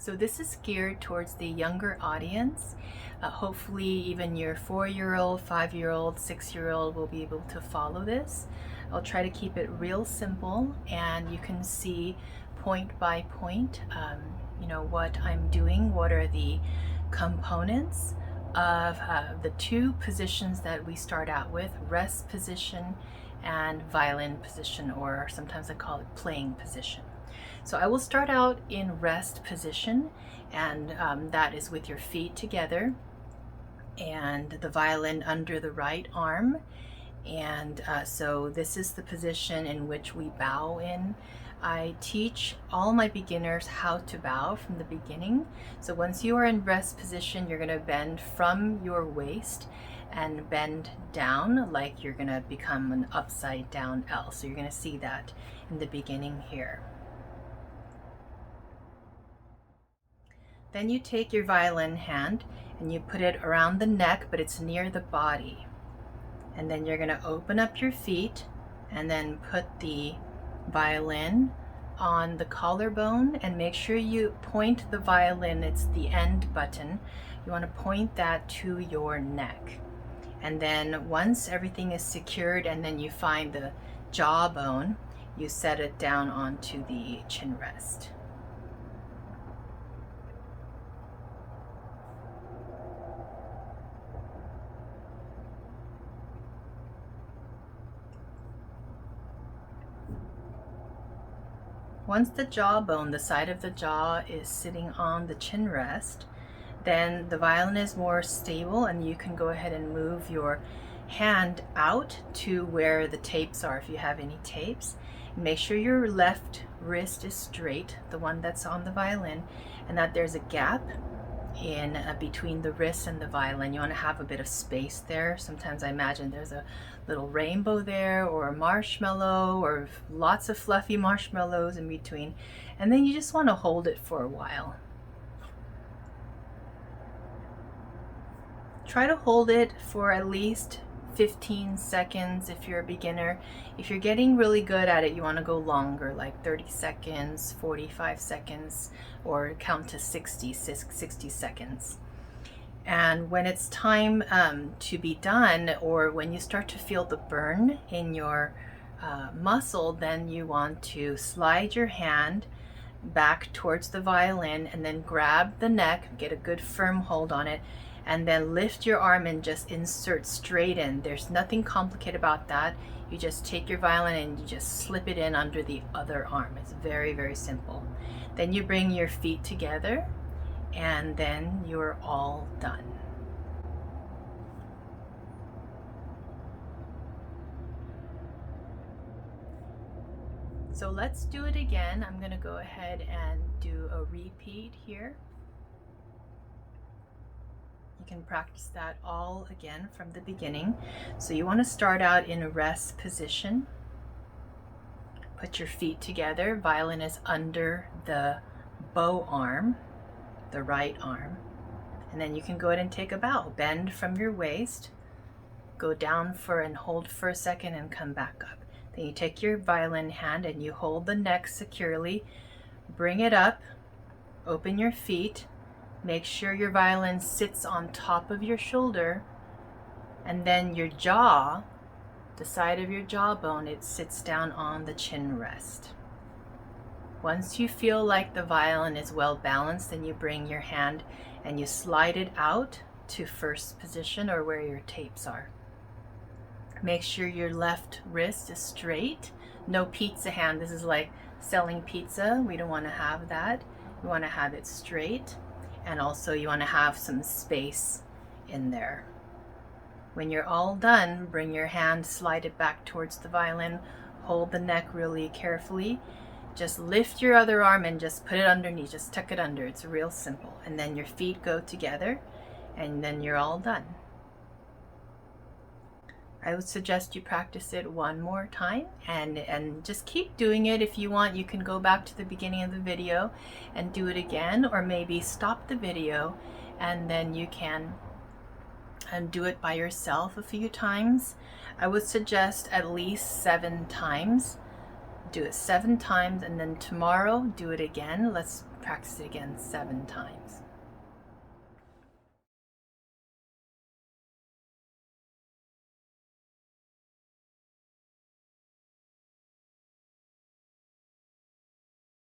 So this is geared towards the younger audience. Hopefully even your 4-year-old, 5-year-old, 6-year-old will be able to follow this. I'll try to keep it real simple, and you can see point by point, what I'm doing, what are the components of the two positions that we start out with, rest position and violin position, or sometimes I call it playing position. So I will start out in rest position, and that is with your feet together and the violin under the right arm. And so this is the position in which we bow in. I teach all my beginners how to bow from the beginning. So once you are in rest position, you're going to bend from your waist and bend down like you're going to become an upside down L. So you're going to see that in the beginning here. Then you take your violin hand and you put it around the neck, but it's near the body. And then you're going to open up your feet and then put the violin on the collarbone, and make sure you point the violin, it's the end button, you want to point that to your neck. And then once everything is secured and then you find the jawbone, you set it down onto the chin rest. Once the jawbone, the side of the jaw, is sitting on the chin rest, then the violin is more stable and you can go ahead and move your hand out to where the tapes are, if you have any tapes. Make sure your left wrist is straight, the one that's on the violin, and that there's a gap in between the wrist and the violin. You want to have a bit of space there. Sometimes I imagine there's a little rainbow there, or a marshmallow, or lots of fluffy marshmallows in between, and then you just want to hold it for a while. Try to hold it for at least 15 seconds if you're a beginner. If you're getting really good at it, you want to go longer, like 30 seconds, 45 seconds, or count to 60 seconds. And when it's time to be done, or when you start to feel the burn in your muscle, then you want to slide your hand back towards the violin and then grab the neck, get a good firm hold on it, and then lift your arm and just insert straight in. There's nothing complicated about that. You just take your violin and you just slip it in under the other arm. It's very, very simple. Then you bring your feet together, and then you're all done. So let's do it again. I'm going to go ahead and do a repeat here. You can practice that all again from the beginning. So you want to start out in a rest position. Put your feet together. Violin is under the bow arm, the right arm. And then you can go ahead and take a bow. Bend from your waist. Go down for and hold for a second and come back up. Then you take your violin hand and you hold the neck securely. Bring it up. Open your feet. Make sure your violin sits on top of your shoulder, and then your jaw, the side of your jawbone, it sits down on the chin rest. Once you feel like the violin is well balanced, then you bring your hand and you slide it out to first position, or where your tapes are. Make sure your left wrist is straight. No pizza hand. This is like selling pizza. We don't want to have that. We want to have it straight. And also you want to have some space in there. When you're all done, bring your hand, slide it back towards the violin, hold the neck really carefully. Just lift your other arm and just put it underneath, just tuck it under. It's real simple. And then your feet go together, and then you're all done. I would suggest you practice it one more time and just keep doing it. If you want, you can go back to the beginning of the video and do it again, or maybe stop the video and then you can do it by yourself a few times. I would suggest at least 7 times. Do it 7 times, and then tomorrow do it again. Let's practice it again 7 times.